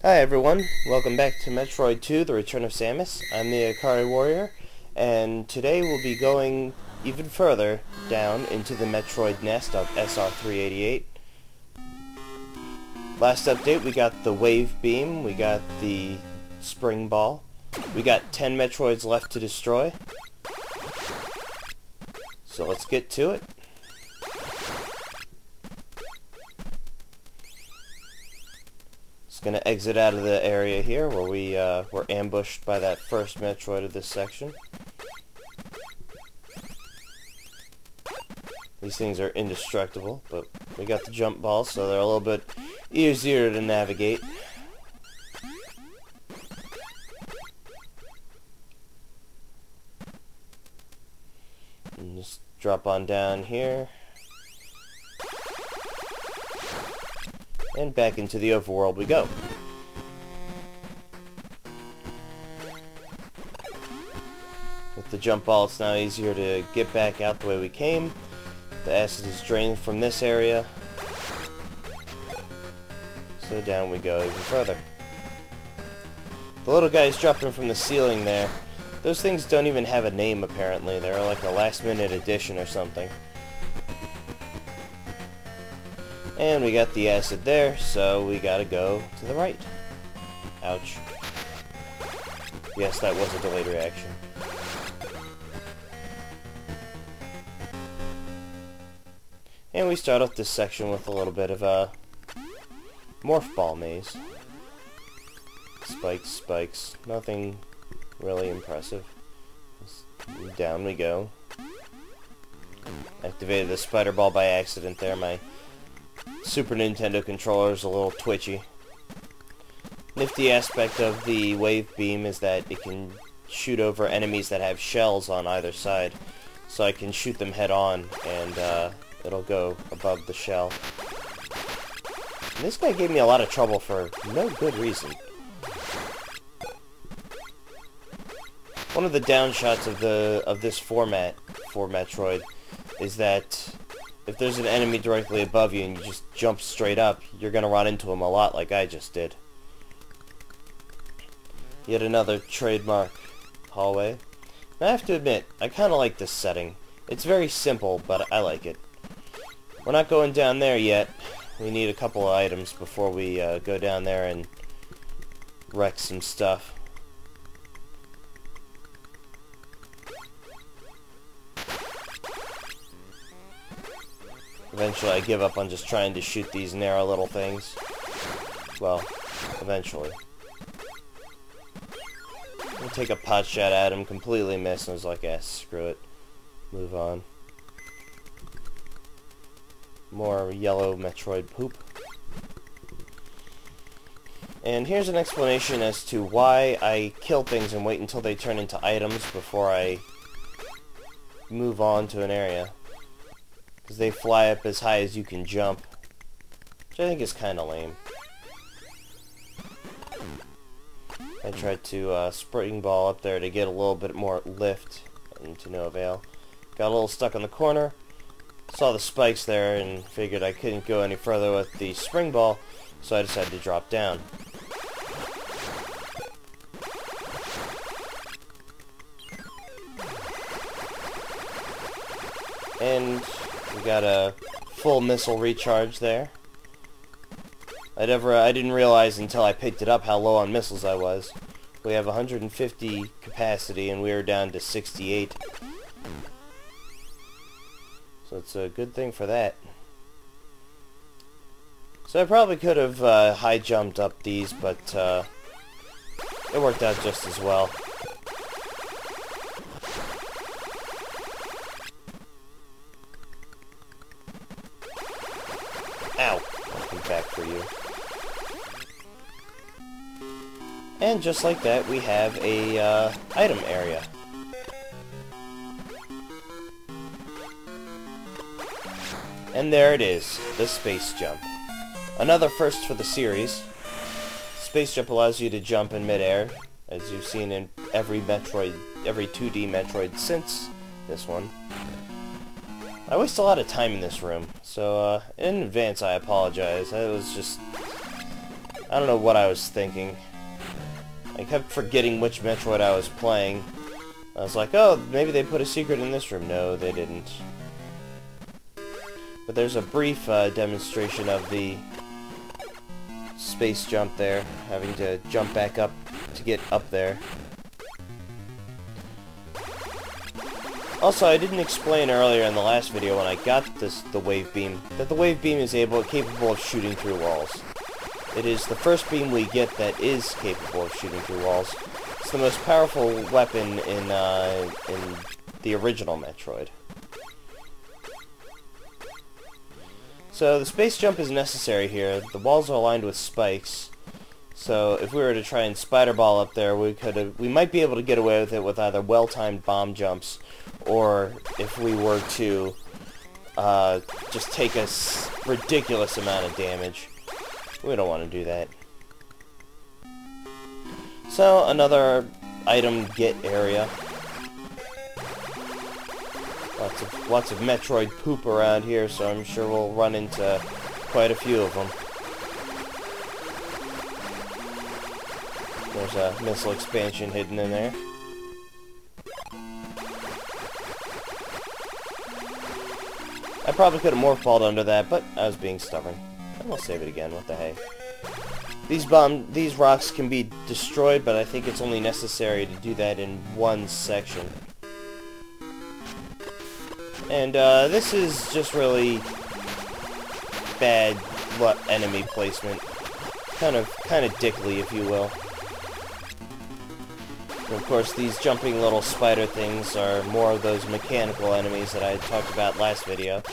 Hi everyone, welcome back to Metroid 2, The Return of Samus. I'm the Akari Warrior, and today we'll be going even further down into the Metroid nest of SR388. Last update we got the Wave Beam, we got the Spring Ball, we got 10 Metroids left to destroy. So let's get to it. Gonna exit out of the area here where we were ambushed by that first Metroid of this section. These things are indestructible, but we got the jump balls, so they're a little bit easier to navigate. And just drop on down here. And back into the overworld we go. With the jump ball, it's now easier to get back out the way we came. The acid is drained from this area. So down we go even further. The little guys dropping from the ceiling there. Those things don't even have a name apparently. They're like a last-minute addition or something. And we got the acid there, so we gotta go to the right. Ouch. Yes, that was a delayed reaction. And we start off this section with a little bit of a morph ball maze. Spikes, spikes. Nothing really impressive. Just down we go. Activated the spider ball by accident there. My Super Nintendo controller is a little twitchy. Nifty aspect of the Wave Beam is that it can shoot over enemies that have shells on either side. So I can shoot them head on and it'll go above the shell. And this guy gave me a lot of trouble for no good reason. One of the downshots of this format for Metroid is that if there's an enemy directly above you and you just jump straight up, you're gonna run into him a lot like I just did. Yet another trademark hallway. And I have to admit, I kinda like this setting. It's very simple, but I like it. We're not going down there yet. We need a couple of items before we go down there and wreck some stuff. Eventually I give up on just trying to shoot these narrow little things. Well, eventually. I take a pot shot at him, completely miss, and I was like, eh, screw it. Move on. More yellow Metroid poop. And here's an explanation as to why I kill things and wait until they turn into items before I move on to an area. Because they fly up as high as you can jump. Which I think is kind of lame. I tried to spring ball up there to get a little bit more lift, and to no avail. Got a little stuck on the corner. Saw the spikes there and figured I couldn't go any further with the spring ball, so I decided to drop down. And we got a full missile recharge there. I didn't realize until I picked it up how low on missiles I was. We have 150 capacity and we are down to 68. So it's a good thing for that. So I probably could have high jumped up these, but it worked out just as well. Ow! I'll come back for you. And just like that, we have a item area. And there it is, the space jump. Another first for the series. Space jump allows you to jump in midair, as you've seen in every 2D Metroid since this one. I waste a lot of time in this room, so in advance I apologize. I was just I don't know what I was thinking. I kept forgetting which Metroid I was playing. I was like, oh, maybe they put a secret in this room. No, they didn't. But there's a brief demonstration of the space jump there, having to jump back up to get up there. Also, I didn't explain earlier in the last video when I got the wave beam, that the wave beam is capable of shooting through walls. It is the first beam we get that is capable of shooting through walls. It's the most powerful weapon in the original Metroid. So the space jump is necessary here. The walls are lined with spikes. So if we were to try and spider ball up there, we might be able to get away with it with either well-timed bomb jumps, or if we were to just take a ridiculous amount of damage. We don't want to do that. So another item get area. Lots of Metroid poop around here, so I'm sure we'll run into quite a few of them. There's a missile expansion hidden in there. I probably could have morph balled under that, but I was being stubborn. And we'll save it again, what the hey. These rocks can be destroyed, but I think it's only necessary to do that in one section. And this is just really bad enemy placement. Kind of dickly, if you will. And of course, these jumping little spider things are more of those mechanical enemies that I had talked about last video.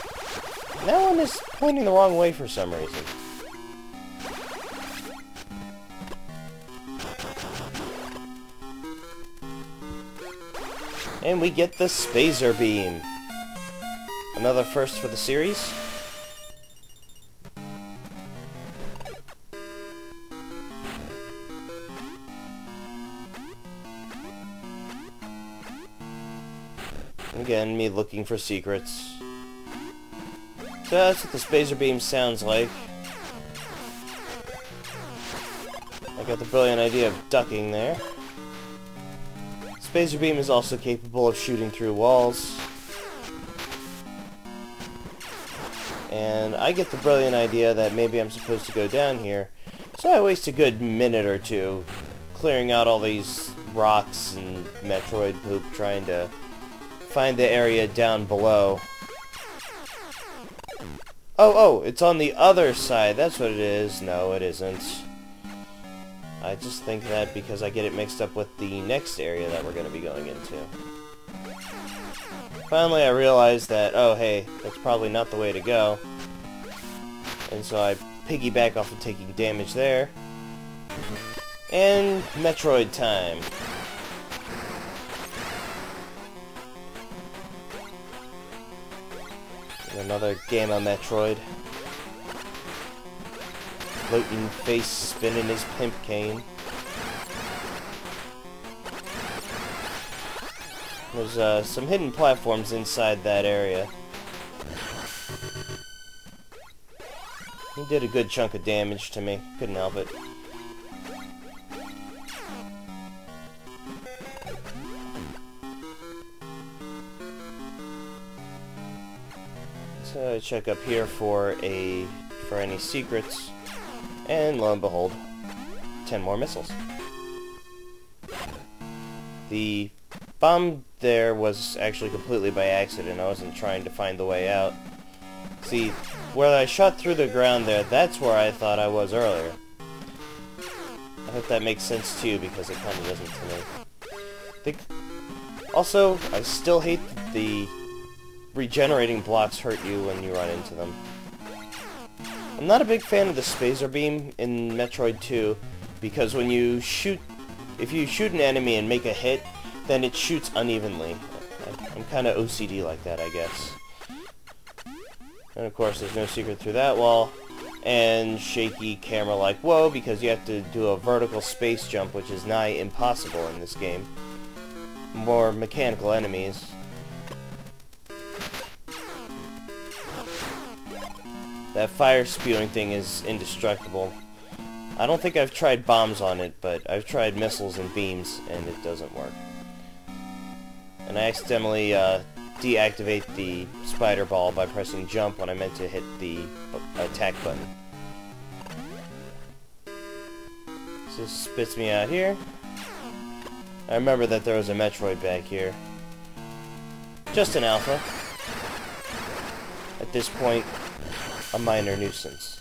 That one is pointing the wrong way for some reason. And we get the Spazer Beam. Another first for the series. Again, me looking for secrets. So that's what the Spazer Beam sounds like. I got the brilliant idea of ducking there. Spazer Beam is also capable of shooting through walls. And I get the brilliant idea that maybe I'm supposed to go down here. So I waste a good minute or two clearing out all these rocks and Metroid poop trying to find the area down below. Oh, it's on the other side. That's what it is. No, it isn't. I just think that because I get it mixed up with the next area that we're going to be going into. Finally, I realized that, oh, hey, that's probably not the way to go. And so I piggyback off of taking damage there. And Metroid time. Another Gamma Metroid. Floating face spinning his pimp cane. There's some hidden platforms inside that area. He did a good chunk of damage to me. Couldn't help it. So I check up here for any secrets, and lo and behold, 10 more missiles. The bomb there was actually completely by accident. I wasn't trying to find the way out. See, where I shot through the ground there, that's where I thought I was earlier. I hope that makes sense to you, because it kind of doesn't to me. Also, I still hate that the regenerating blocks hurt you when you run into them. I'm not a big fan of the Spazer Beam in Metroid 2, because when you shoot, if you shoot an enemy and make a hit, then it shoots unevenly. I'm kind of OCD like that, I guess. And of course, there's no secret through that wall. And shaky camera like, whoa, because you have to do a vertical space jump, which is nigh impossible in this game. More mechanical enemies. That fire spewing thing is indestructible. I don't think I've tried bombs on it, but I've tried missiles and beams, and it doesn't work. And I accidentally deactivate the spider ball by pressing jump when I meant to hit the attack button. So this spits me out here. I remember that there was a Metroid back here. Just an alpha. At this point, a minor nuisance.